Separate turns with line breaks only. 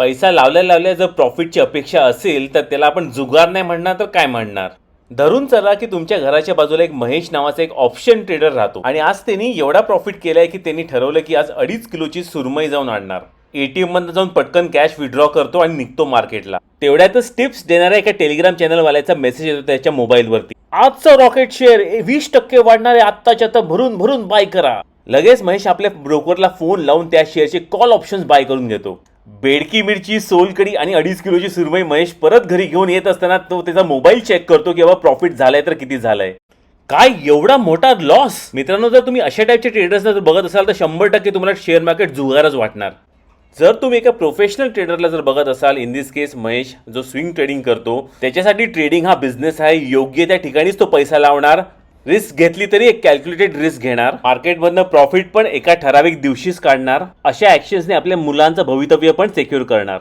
पैसा लावल्या लावल्या जर प्रॉफिटची अपेक्षा असेल तर त्याला आपण जुगार नाही म्हणणार तर काय म्हणणार. धरून चला की तुमच्या घराच्या बाजूला एक महेश नावाचा एक ऑप्शन ट्रेडर राहतो आणि आज त्यांनी एवढा प्रॉफिट केलाय की त्यांनी ठरवलं की आज 2.5 किलोची सुरमई जाऊन आणणार. एटीएम मधून जाऊन पटकन कॅश विड्रॉ करतो आणि निघतो मार्केटला. तेवढ्यातच टिप्स देणाऱ्या एका टेलिग्राम चॅनलवाल्याचा मेसेज येतो त्याच्या मोबाईलवरती. आजचं रॉकेट शेअर 20% वाढणार आहे, आत्ताच्या आता भरून भरून बाय करा. लगेच महेश आपल्या ब्रोकरला फोन लावून त्या शेअरचे कॉल ऑप्शन्स बाय करून घेतो. बेडकी मिरची, सोलकडी आणि 2.5 किलोची सुरमई महेश परत घरी घेऊन येत असताना तो त्याचा मोबाईल चेक करतो की बाबा प्रॉफिट झालाय तर किती झालंय. काय एवढा मोठा लॉस. मित्रांनो, जर तुम्ही अशा टाईपचे ट्रेडर्सना जर बघत असाल तर 100% तुम्हाला शेअर मार्केट जुगारच वाटणार. जर तुम्ही एका प्रोफेशनल ट्रेडरला जर बघत असाल, इन दिस केस महेश जो स्विंग ट्रेडिंग करतो, त्याच्यासाठी ट्रेडिंग हा बिझनेस आहे. योग्य त्या ठिकाणीच तो पैसा लावणार. रिस्क घेतली तरी एक कॅल्क्युलेटेड रिस्क घेणार. मार्केटमधनं प्रॉफिट पण एका ठराविक दिवशीच काढणार. अशा ऍक्शन्सने आपल्या मुलांचं भवितव्य पण सिक्युअर करणार.